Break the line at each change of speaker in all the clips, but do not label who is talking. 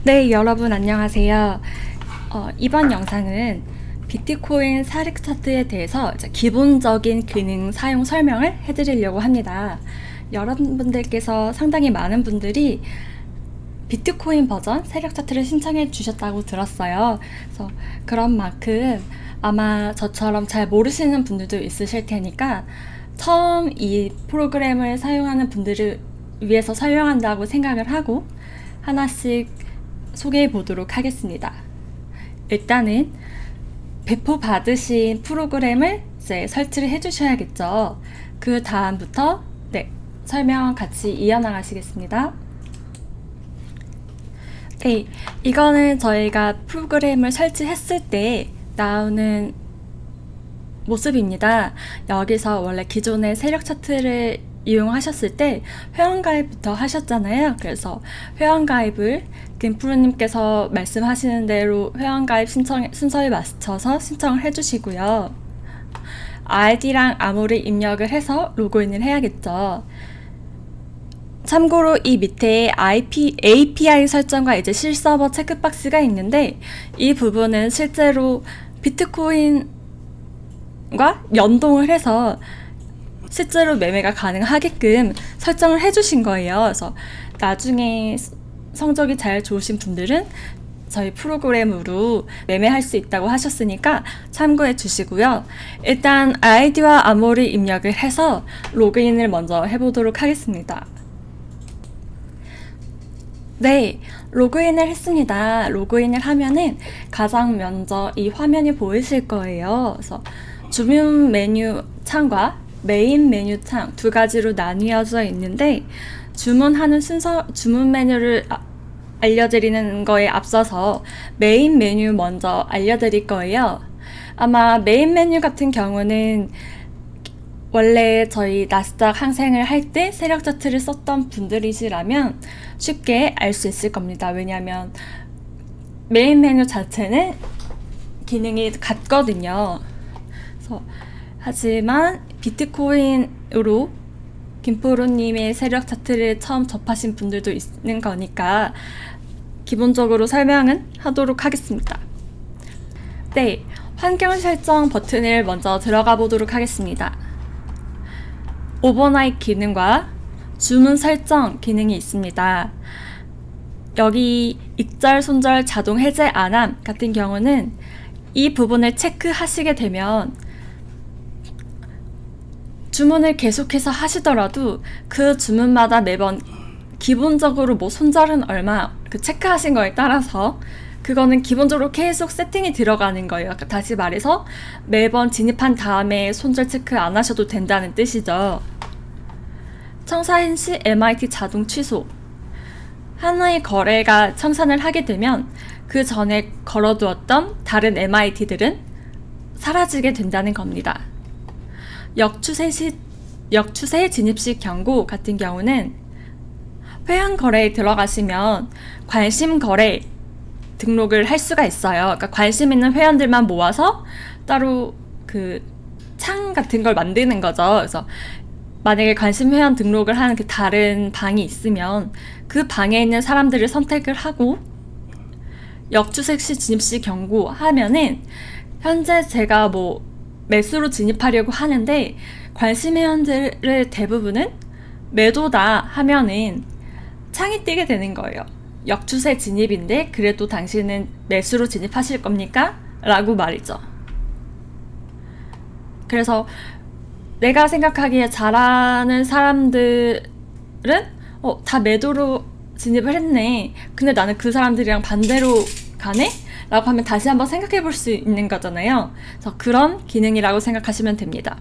네, 여러분 안녕하세요. 이번 영상은 비트코인 사례 차트에 대해서 이제 기본적인 기능 사용 설명을 해드리려고 합니다. 여러분들께서 상당히 많은 분들이 비트코인 버전 세력 차트를 신청해 주셨다고 들었어요. 그래서 그런 만큼 아마 저처럼 잘 모르시는 분들도 있으실 테니까 처음 이 프로그램을 사용하는 분들을 위해서 설명한다고 생각을 하고 하나씩 소개해 보도록 하겠습니다. 일단은 배포 받으신 프로그램을 이제 설치를 해 주셔야겠죠. 그 다음부터 설명 같이 이어나가시겠습니다. 네, 이거는 저희가 프로그램을 설치했을 때 나오는 모습입니다. 여기서 원래 기존의 세력 차트를 이용하셨을 때 회원가입부터 하셨잖아요. 그래서 회원가입을 김프로님께서 말씀하시는 대로 회원가입 순서에 맞춰서 신청을 해주시고요. 아이디랑 암호를 입력을 해서 로그인을 해야겠죠. 참고로 이 밑에 API 설정과 이제 실서버 체크박스가 있는데 이 부분은 실제로 비트코인과 연동을 해서 실제로 매매가 가능하게끔 설정을 해주신 거예요. 그래서 나중에 성적이 잘 좋으신 분들은 저희 프로그램으로 매매할 수 있다고 하셨으니까 참고해 주시고요. 일단 아이디와 암호를 입력을 해서 로그인을 먼저 해보도록 하겠습니다. 네, 로그인을 했습니다. 로그인을 하면은 가장 먼저 이 화면이 보이실 거예요. 그래서 주문 메뉴 창과 메인 메뉴 창 두 가지로 나뉘어져 있는데 주문하는 순서, 주문 메뉴를 알려드리는 거에 앞서서 메인 메뉴 먼저 알려드릴 거예요. 아마 메인 메뉴 같은 경우는 원래 저희 나스닥 항생을 할 때 세력 차트를 썼던 분들이시라면 쉽게 알 수 있을 겁니다. 왜냐하면 메인 메뉴 자체는 기능이 같거든요. 그래서 하지만 비트코인으로 김프로님의 세력 차트를 처음 접하신 분들도 있는 거니까 기본적으로 설명은 하도록 하겠습니다. 네, 환경 설정 버튼을 먼저 들어가 보도록 하겠습니다. 오버나잇 기능과 주문 설정 기능이 있습니다. 여기 익절, 손절, 자동 해제 안함 같은 경우는 이 부분을 체크하시게 되면 주문을 계속해서 하시더라도 그 주문마다 매번 기본적으로 뭐 손절은 얼마 그 체크하신 거에 따라서 그거는 기본적으로 계속 세팅이 들어가는 거예요. 다시 말해서 매번 진입한 다음에 손절 체크 안 하셔도 된다는 뜻이죠. 청산 시 MIT 자동 취소. 하나의 거래가 청산을 하게 되면 그 전에 걸어두었던 다른 MIT들은 사라지게 된다는 겁니다. 역추세 진입 시 경고 같은 경우는 회원 거래에 들어가시면 관심 거래 등록을 할 수가 있어요. 그러니까 관심 있는 회원들만 모아서 따로 그 창 같은 걸 만드는 거죠. 그래서 만약에 관심 회원 등록을 하는 그 다른 방이 있으면 그 방에 있는 사람들을 선택을 하고 역추세 시 진입 시 경고 하면은 현재 제가 뭐 매수로 진입하려고 하는데 관심 회원들의 대부분은 매도다 하면은 창이 뜨게 되는 거예요. 역추세 진입인데 그래도 당신은 매수로 진입하실 겁니까? 라고 말이죠. 그래서 내가 생각하기에 잘하는 사람들은 다 매도로 진입을 했네. 근데 나는 그 사람들이랑 반대로 가네? 라고 하면 다시 한번 생각해 볼 수 있는 거잖아요. 그래서 그런 기능이라고 생각하시면 됩니다.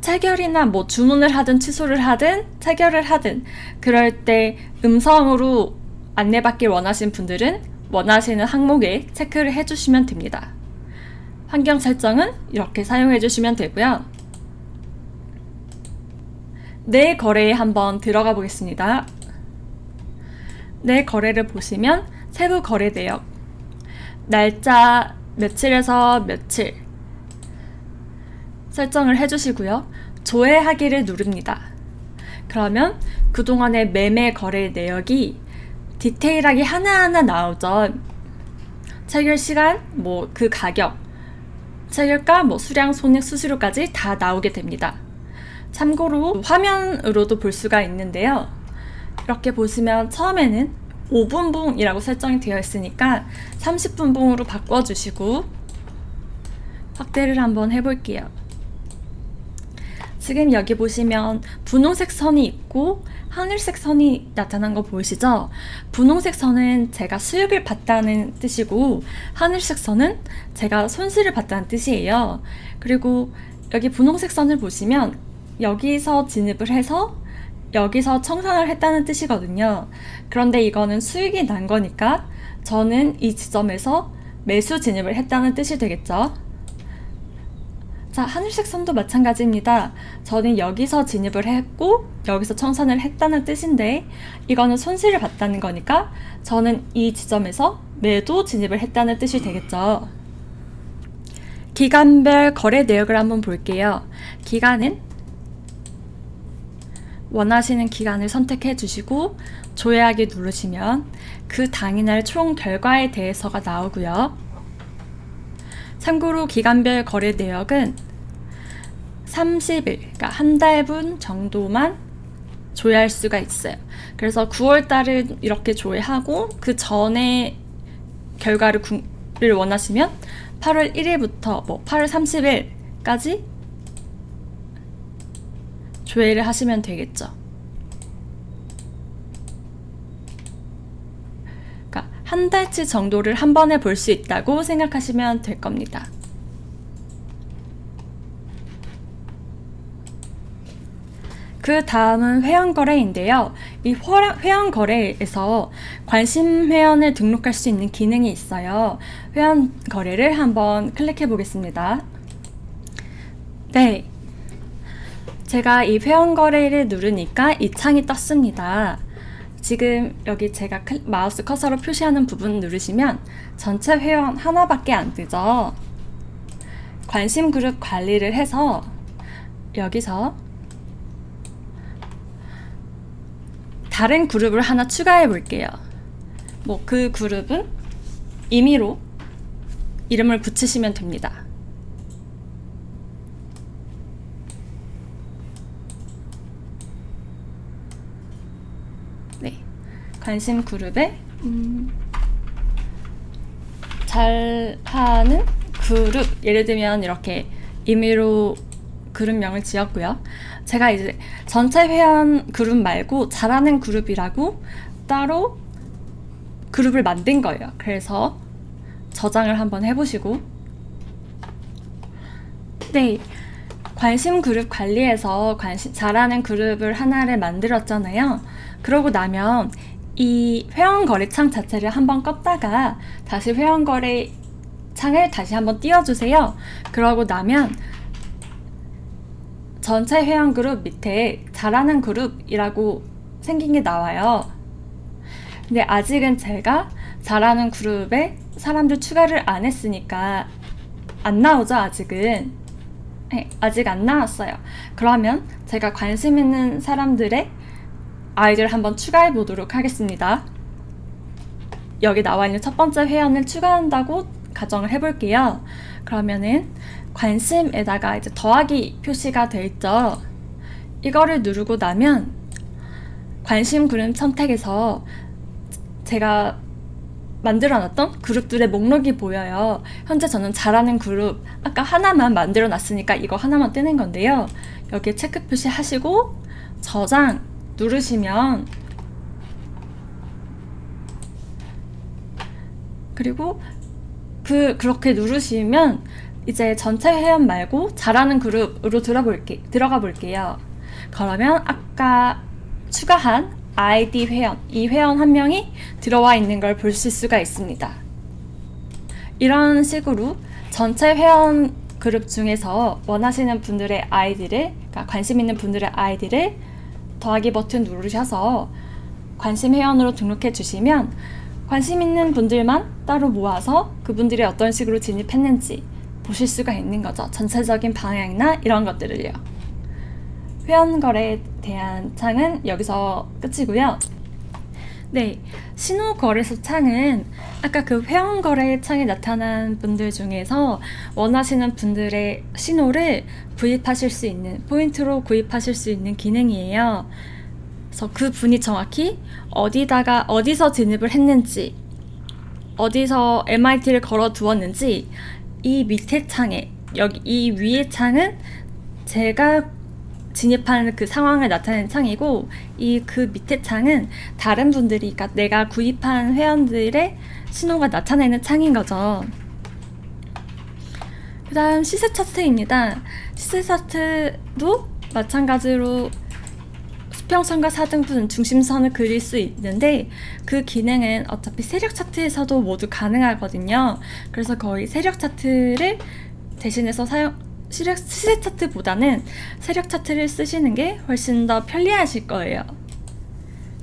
체결이나 뭐 주문을 하든 취소를 하든 체결을 하든 그럴 때 음성으로 안내받길 원하시는 분들은 원하시는 항목에 체크를 해주시면 됩니다. 환경 설정은 이렇게 사용해 주시면 되고요. 내 거래에 한번 들어가 보겠습니다. 내 거래를 보시면 세부 거래 내역, 날짜 며칠에서 며칠 설정을 해주시고요. 조회하기를 누릅니다. 그러면 그동안의 매매 거래 내역이 디테일하게 하나하나 나오죠. 체결 시간, 뭐 그 가격, 체결가, 뭐 수량, 손익, 수수료까지 다 나오게 됩니다. 참고로 화면으로도 볼 수가 있는데요. 이렇게 보시면 처음에는 5분봉이라고 설정이 되어 있으니까 30분봉으로 바꿔주시고 확대를 한번 해볼게요. 지금 여기 보시면 분홍색 선이 있고 하늘색 선이 나타난 거 보이시죠? 분홍색 선은 제가 수익을 봤다는 뜻이고 하늘색 선은 제가 손실을 봤다는 뜻이에요. 그리고 여기 분홍색 선을 보시면 여기서 진입을 해서 여기서 청산을 했다는 뜻이거든요. 그런데 이거는 수익이 난 거니까 저는 이 지점에서 매수 진입을 했다는 뜻이 되겠죠. 자, 하늘색 선도 마찬가지입니다. 저는 여기서 진입을 했고 여기서 청산을 했다는 뜻인데 이거는 손실을 봤다는 거니까 저는 이 지점에서 매도 진입을 했다는 뜻이 되겠죠. 기간별 거래 내역을 한번 볼게요. 기간은 원하시는 기간을 선택해 주시고 조회하기 누르시면 그 당일날 총 결과에 대해서가 나오고요. 참고로 기간별 거래 내역은 30일, 그러니까 한 달분 정도만 조회할 수가 있어요. 그래서 9월달을 이렇게 조회하고 그 전에 결과를 원하시면 8월 1일부터 뭐 8월 30일까지 조회를 하시면 되겠죠. 그러니까 한 달치 정도를 한 번에 볼 수 있다고 생각하시면 될 겁니다. 그 다음은 회원거래인데요. 이 회원거래에서 관심 회원을 등록할 수 있는 기능이 있어요. 회원거래를 한번 클릭해 보겠습니다. 네. 제가 이 회원거래를 누르니까 이 창이 떴습니다. 지금 여기 제가 마우스 커서로 표시하는 부분 누르시면 전체 회원 하나밖에 안 뜨죠. 관심 그룹 관리를 해서 여기서 다른 그룹을 하나 추가해 볼게요. 뭐 그 그룹은 임의로 이름을 붙이시면 됩니다. 네, 관심 그룹에 잘하는 그룹, 예를 들면 이렇게 임의로 그룹명을 지었고요. 제가 이제 전체 회원 그룹 말고 잘하는 그룹이라고 따로 그룹을 만든 거예요. 그래서 저장을 한번 해보시고, 네, 관심 그룹 관리에서 잘하는 그룹을 하나를 만들었잖아요. 그러고 나면 이 회원 거래 창 자체를 한번 껐다가 다시 회원 거래 창을 다시 한번 띄워주세요. 그러고 나면 전체 회원 그룹 밑에 잘하는 그룹이라고 생긴 게 나와요. 근데 아직은 제가 잘하는 그룹에 사람들 추가를 안 했으니까 안 나오죠, 아직은. 네, 아직 안 나왔어요. 그러면 제가 관심 있는 사람들의 아이디를 한번 추가해 보도록 하겠습니다. 여기 나와 있는 첫 번째 회원을 추가한다고 가정을 해볼게요. 그러면은 관심에다가 이제 더하기 표시가 돼 있죠. 이거를 누르고 나면 관심 그룹 선택에서 제가 만들어놨던 그룹들의 목록이 보여요. 현재 저는 잘하는 그룹 아까 하나만 만들어 놨으니까 이거 하나만 뜨는 건데요. 여기에 체크 표시 하시고 저장 누르시면, 그리고 그렇게 누르시면 이제 전체 회원 말고 잘하는 그룹으로 들어가 볼게요. 그러면 아까 추가한 아이디 회원, 이 회원 한 명이 들어와 있는 걸 보실 수가 있습니다. 이런 식으로 전체 회원 그룹 중에서 원하시는 분들의 아이디를, 그러니까 관심 있는 분들의 아이디를 더하기 버튼 누르셔서 관심 회원으로 등록해 주시면 관심 있는 분들만 따로 모아서 그분들이 어떤 식으로 진입했는지 보실 수가 있는 거죠. 전체적인 방향이나 이런 것들을요. 회원 거래에 대한 창은 여기서 끝이고요. 네, 신호거래소 창은 아까 그 회원거래 창에 나타난 분들 중에서 원하시는 분들의 신호를 구입하실 수 있는, 포인트로 구입하실 수 있는 기능이에요. 그래서 그 분이 정확히 어디서 진입을 했는지, 어디서 MIT를 걸어 두었는지, 이 밑에 창에, 여기 이 위에 창은 제가 진입하는 그 상황을 나타내는 창이고, 이 그 밑에 창은 다른 분들이, 그러니까 내가 구입한 회원들의 신호가 나타내는 창인 거죠. 그 다음 시세 차트입니다. 시세 차트도 마찬가지로 수평선과 4등분 중심선을 그릴 수 있는데, 그 기능은 어차피 세력 차트에서도 모두 가능하거든요. 그래서 거의 세력 차트를 대신해서 시세 차트보다는 세력 차트를 쓰시는 게 훨씬 더 편리하실 거예요.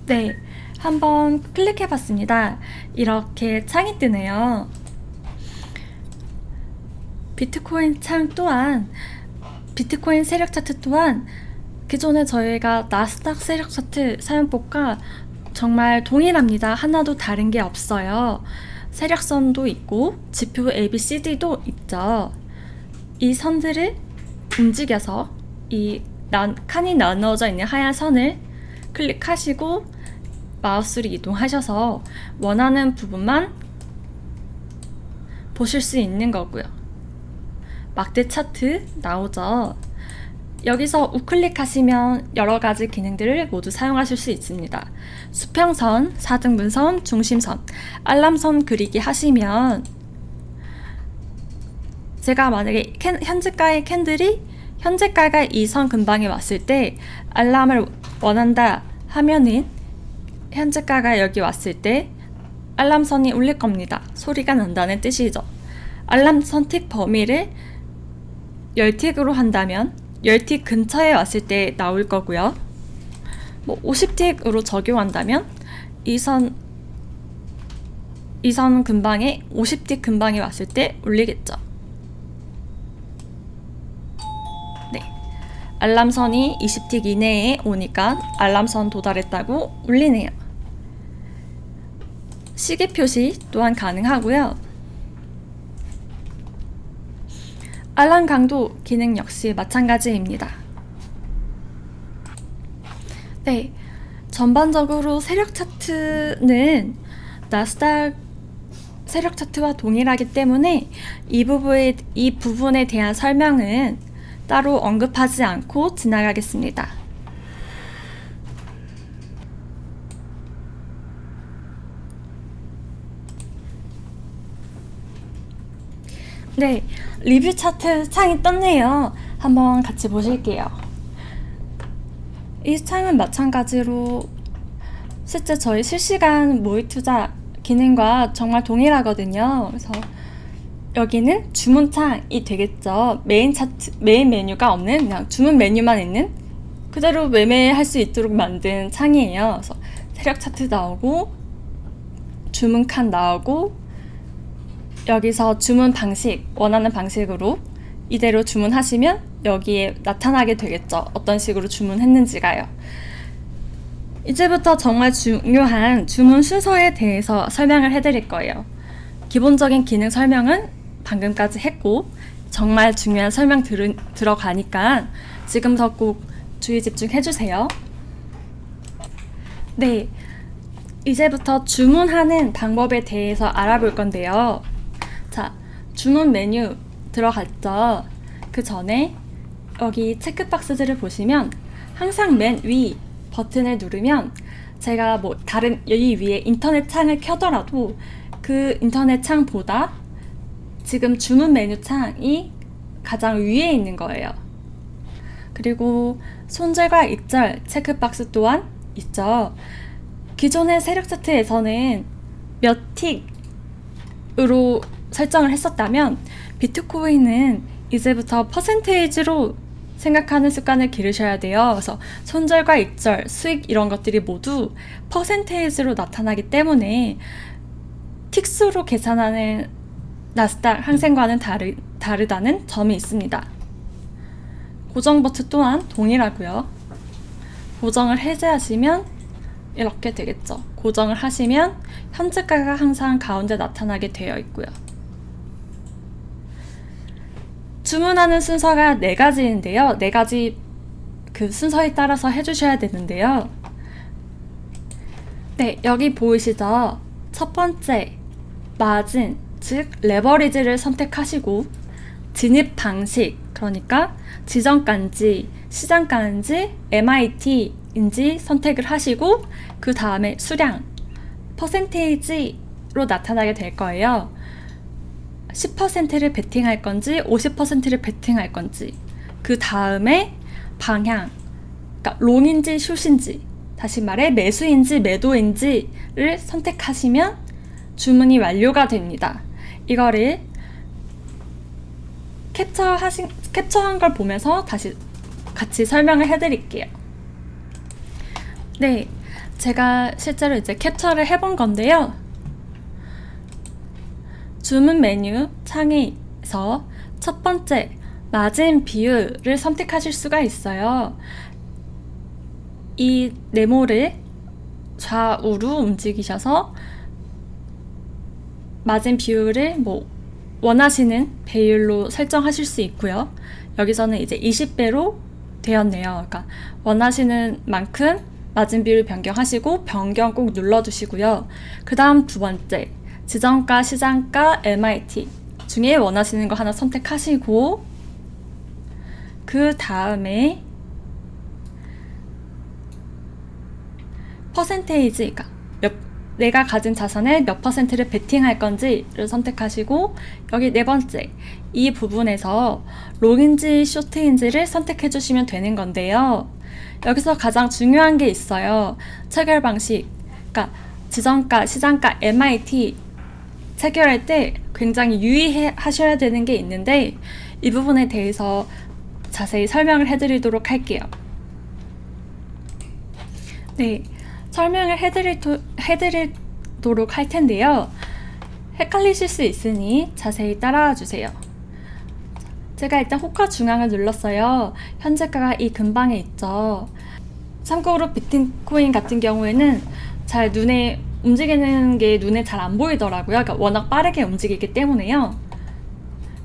네, 한번 클릭해 봤습니다. 이렇게 창이 뜨네요. 비트코인 세력 차트 또한 기존에 저희가 나스닥 세력 차트 사용법과 정말 동일합니다. 하나도 다른 게 없어요. 세력선도 있고 지표 ABCD도 있죠. 이 선들을 움직여서 이 칸이 나누어져 있는 하얀 선을 클릭하시고 마우스를 이동하셔서 원하는 부분만 보실 수 있는 거고요. 막대 차트 나오죠. 여기서 우클릭하시면 여러 가지 기능들을 모두 사용하실 수 있습니다. 수평선, 4등분선, 중심선, 알람선 그리기 하시면 제가 만약에 현재가의 캔들이 현재가가 이 선 근방에 왔을 때 알람을 원한다 하면은 현재가가 여기 왔을 때 알람선이 울릴 겁니다. 소리가 난다는 뜻이죠. 알람선 틱 범위를 10틱으로 한다면 10틱 근처에 왔을 때 나올 거고요. 50틱으로 적용한다면 이 선 근방에 50틱 근방에 왔을 때 울리겠죠. 네, 알람선이 20틱 이내에 오니까 알람선 도달했다고 울리네요. 시계 표시 또한 가능하고요. 알람 강도 기능 역시 마찬가지입니다. 네, 전반적으로 세력 차트는 나스닥 세력 차트와 동일하기 때문에 이 부분에 대한 설명은 따로 언급하지 않고 지나가겠습니다. 네, 리뷰 차트 창이 떴네요. 한번 같이 보실게요. 이 창은 마찬가지로 실제 저희 실시간 모의 투자 기능과 정말 동일하거든요. 그래서 여기는 주문 창이 되겠죠. 메인 메뉴가 없는 그냥 주문 메뉴만 있는 그대로 매매할 수 있도록 만든 창이에요. 그래서 세력 차트 나오고 주문 칸 나오고 여기서 주문 방식, 원하는 방식으로 이대로 주문하시면 여기에 나타나게 되겠죠. 어떤 식으로 주문했는지가요. 이제부터 정말 중요한 주문 순서에 대해서 설명을 해드릴 거예요. 기본적인 기능 설명은 방금까지 했고 정말 중요한 설명 들어가니까 지금부터 꼭 주의 집중해주세요. 네, 이제부터 주문하는 방법에 대해서 알아볼 건데요. 자, 주문 메뉴 들어갔죠. 그 전에 여기 체크박스들을 보시면 항상 맨 위 버튼을 누르면 제가 다른 이 위에 인터넷 창을 켜더라도 그 인터넷 창보다 지금 주문 메뉴 창이 가장 위에 있는 거예요. 그리고 손절과 익절 체크박스 또한 있죠. 기존의 세력 차트에서는 몇 틱으로 설정을 했었다면 비트코인은 이제부터 퍼센테이지로 생각하는 습관을 기르셔야 돼요. 그래서 손절과 익절, 수익 이런 것들이 모두 퍼센테이지로 나타나기 때문에 틱수로 계산하는 나스닥 항생과는 다르다는 점이 있습니다. 고정 버튼 또한 동일하고요. 고정을 해제하시면 이렇게 되겠죠. 고정을 하시면 현재가가 항상 가운데 나타나게 되어 있고요. 주문하는 순서가 4가지인데요. 4가지 그 순서에 따라서 해주셔야 되는데요. 네, 여기 보이시죠? 첫 번째, 마진, 즉 레버리지를 선택하시고 진입 방식, 그러니까 지정가인지 시장가인지 MIT인지 선택을 하시고 그 다음에 수량, 퍼센테이지로 나타나게 될 거예요. 10%를 베팅할 건지 50%를 베팅할 건지, 그 다음에 방향, 그러니까 롱인지 숏인지, 다시 말해 매수인지 매도인지를 선택하시면 주문이 완료가 됩니다. 이거를 캡처한 걸 보면서 다시 같이 설명을 해드릴게요. 네, 제가 실제로 이제 캡처를 해본 건데요. 주문 메뉴 창에서 첫 번째 마진 비율을 선택하실 수가 있어요. 이 네모를 좌우로 움직이셔서 마진 비율을 원하시는 배율로 설정하실 수 있고요. 여기서는 이제 20배로 되었네요. 그러니까 원하시는 만큼 마진 비율 변경하시고 변경 꼭 눌러주시고요. 그 다음 두 번째, 지정가, 시장가, MIT 중에 원하시는 거 하나 선택하시고 그 다음에 퍼센테이지, 내가 가진 자산의 몇 퍼센트를 베팅할 건지를 선택하시고 여기 네 번째, 이 부분에서 롱인지 숏인지를 선택해 주시면 되는 건데요. 여기서 가장 중요한 게 있어요. 체결 방식, 그러니까 지정가, 시장가, MIT 체결할 때 굉장히 유의하셔야 되는 게 있는데 이 부분에 대해서 자세히 설명을 해드리도록 할게요. 네, 설명을 해드리도록 할 텐데요. 헷갈리실 수 있으니 자세히 따라와 주세요. 제가 일단 호가 중앙을 눌렀어요. 현재가가 이 근방에 있죠. 참고로 비트코인 같은 경우에는 잘 눈에 움직이는 게 눈에 잘 안 보이더라고요. 그러니까 워낙 빠르게 움직이기 때문에요.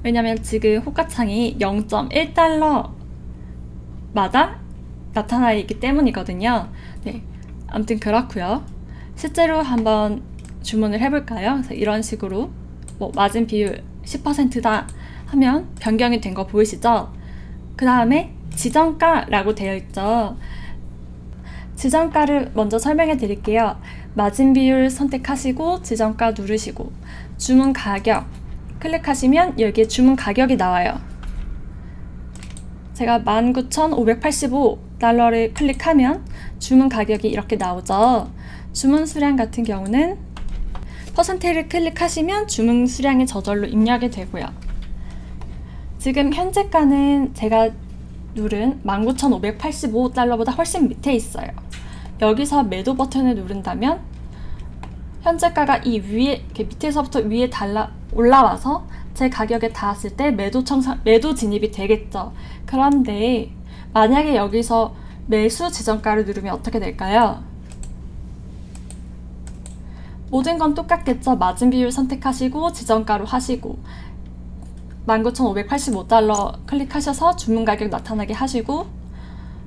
왜냐면 지금 호가창이 0.1달러마다 나타나 있기 때문이거든요. 네, 아무튼 그렇고요. 실제로 한번 주문을 해볼까요? 그래서 이런 식으로 마진 비율 10%다 하면 변경이 된 거 보이시죠? 그 다음에 지정가라고 되어 있죠. 지정가를 먼저 설명해 드릴게요. 마진 비율 선택하시고 지정가 누르시고 주문 가격 클릭하시면 여기에 주문 가격이 나와요. 제가 19,585달러를 클릭하면 주문 가격이 이렇게 나오죠. 주문 수량 같은 경우는 퍼센테이지를 클릭하시면 주문 수량이 저절로 입력이 되고요. 지금 현재가는 제가 누른 19,585달러보다 훨씬 밑에 있어요. 여기서 매도 버튼을 누른다면 현재가가 이 위에 이렇게 밑에서부터 위에 올라와서 제 가격에 닿았을 때 매도 진입이 되겠죠. 그런데 만약에 여기서 매수 지정가를 누르면 어떻게 될까요? 모든 건 똑같겠죠. 마진 비율 선택하시고 지정가로 하시고 19,585달러 클릭하셔서 주문 가격 나타나게 하시고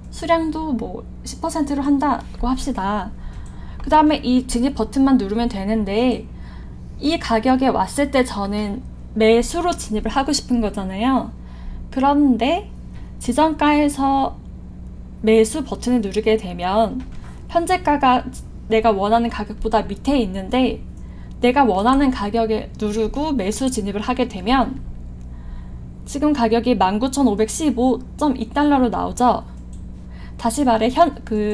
수량도 10%로 한다고 합시다. 그 다음에 이 진입 버튼만 누르면 되는데 이 가격에 왔을 때 저는 매수로 진입을 하고 싶은 거잖아요. 그런데 지정가에서 매수 버튼을 누르게 되면 현재가가 내가 원하는 가격보다 밑에 있는데 내가 원하는 가격에 누르고 매수 진입을 하게 되면 지금 가격이 19,515.2달러로 나오죠. 다시 말해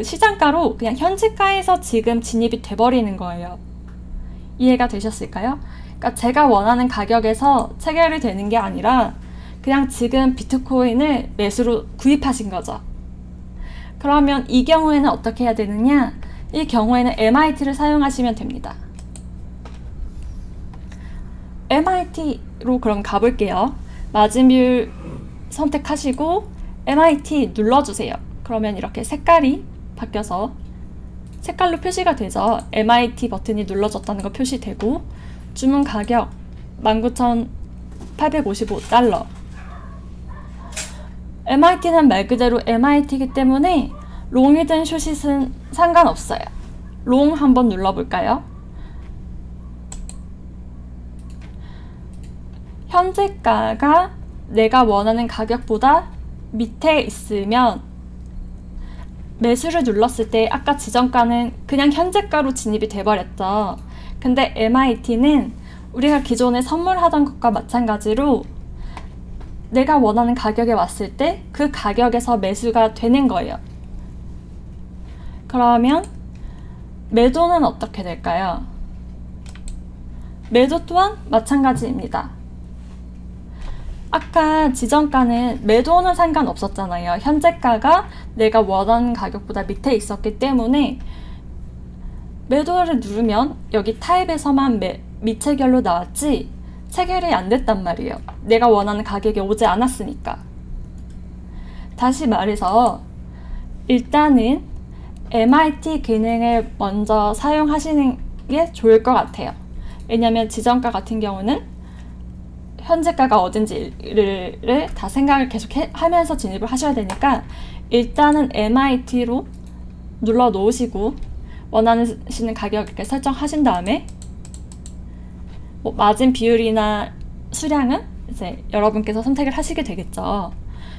시장가로 그냥 현재가에서 지금 진입이 돼버리는 거예요. 이해가 되셨을까요? 그러니까 제가 원하는 가격에서 체결이 되는 게 아니라 그냥 지금 비트코인을 매수로 구입하신 거죠. 그러면 이 경우에는 어떻게 해야 되느냐? 이 경우에는 MIT를 사용하시면 됩니다. MIT로 그럼 가볼게요. 마진 비율 선택하시고 MIT 눌러주세요. 그러면 이렇게 색깔이 바뀌어서 색깔로 표시가 되죠. MIT 버튼이 눌러졌다는 거 표시되고, 주문 가격 19,855달러. MIT는 말 그대로 MIT이기 때문에 롱이든 숏잇은 상관없어요. 롱 한번 눌러볼까요? 현재가가 내가 원하는 가격보다 밑에 있으면 매수를 눌렀을 때 아까 지정가는 그냥 현재가로 진입이 돼버렸죠. 근데 MIT는 우리가 기존에 선물하던 것과 마찬가지로 내가 원하는 가격에 왔을 때 그 가격에서 매수가 되는 거예요. 그러면 매도는 어떻게 될까요? 매도 또한 마찬가지입니다. 아까 지정가는 매도는 상관없었잖아요. 현재가가 내가 원하는 가격보다 밑에 있었기 때문에 매도를 누르면 여기 타입에서만 미체결로 나왔지 체결이 안 됐단 말이에요. 내가 원하는 가격에 오지 않았으니까. 다시 말해서 일단은 MIT 기능을 먼저 사용하시는 게 좋을 것 같아요. 왜냐면 지정가 같은 경우는 현재가가 어딘지를 다 생각을 계속 하면서 진입을 하셔야 되니까 일단은 MIT로 눌러 놓으시고 원하시는 가격을 설정하신 다음에 마진 비율이나 수량은 이제 여러분께서 선택을 하시게 되겠죠.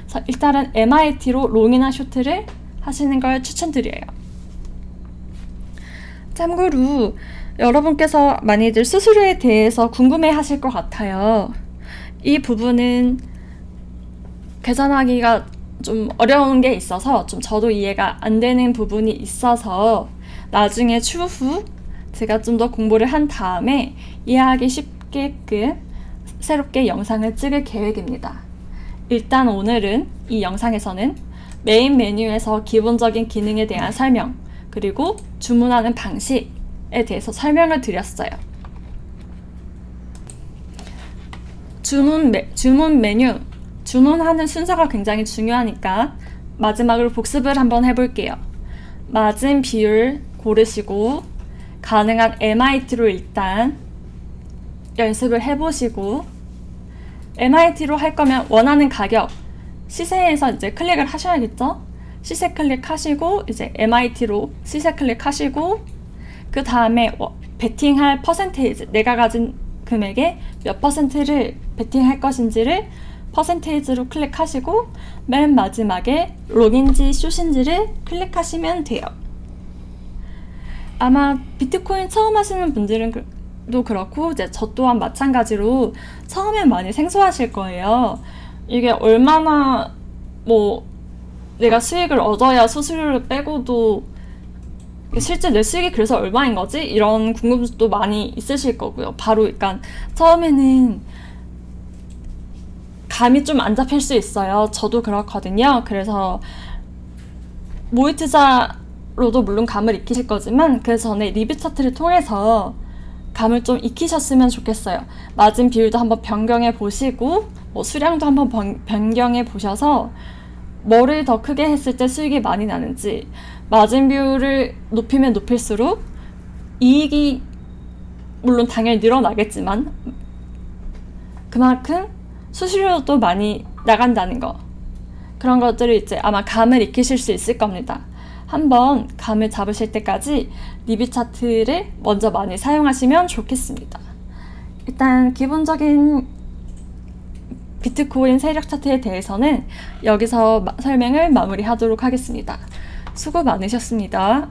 그래서 일단은 MIT로 롱이나 숏을 하시는 걸 추천드려요. 참고로 여러분께서 많이들 수수료에 대해서 궁금해 하실 것 같아요. 이 부분은 계산하기가 좀 어려운 게 있어서 좀 저도 이해가 안 되는 부분이 있어서 나중에 추후 제가 좀 더 공부를 한 다음에 이해하기 쉽게끔 새롭게 영상을 찍을 계획입니다. 일단 오늘은 이 영상에서는 메인 메뉴에서 기본적인 기능에 대한 설명, 그리고 주문하는 방식에 대해서 설명을 드렸어요. 주문 메뉴, 주문하는 순서가 굉장히 중요하니까 마지막으로 복습을 한번 해볼게요. 마진 비율 고르시고 가능한 MIT로 일단 연습을 해보시고 MIT로 할 거면 원하는 가격, 시세에서 이제 클릭을 하셔야겠죠? 시세 클릭하시고 이제 MIT로 시세 클릭하시고 그 다음에 베팅할 퍼센테이지, 내가 가진 금액의 몇 퍼센트를 베팅할 것인지를 퍼센테이지로 클릭하시고 맨 마지막에 롱인지 숏인지를 클릭하시면 돼요. 아마 비트코인 처음 하시는 분들은 도 그렇고 이제 저 또한 마찬가지로 처음엔 많이 생소하실 거예요. 이게 얼마나 내가 수익을 얻어야 수수료를 빼고도 실제 내 수익이 그래서 얼마인 거지? 이런 궁금증도 많이 있으실 거고요. 바로 그러니까 처음에는 감이 좀 안 잡힐 수 있어요. 저도 그렇거든요. 그래서 모의 투자로도 물론 감을 익히실 거지만 그 전에 리뷰 차트를 통해서 감을 좀 익히셨으면 좋겠어요. 마진 비율도 한번 변경해 보시고 수량도 한번 변경해 보셔서 뭐를 더 크게 했을 때 수익이 많이 나는지, 마진 비율을 높이면 높일수록 이익이 물론 당연히 늘어나겠지만 그만큼 수수료도 많이 나간다는 거, 그런 것들을 이제 아마 감을 익히실 수 있을 겁니다. 한번 감을 잡으실 때까지 리뷰 차트를 먼저 많이 사용하시면 좋겠습니다. 일단 기본적인 비트코인 세력 차트에 대해서는 여기서 설명을 마무리하도록 하겠습니다. 수고 많으셨습니다.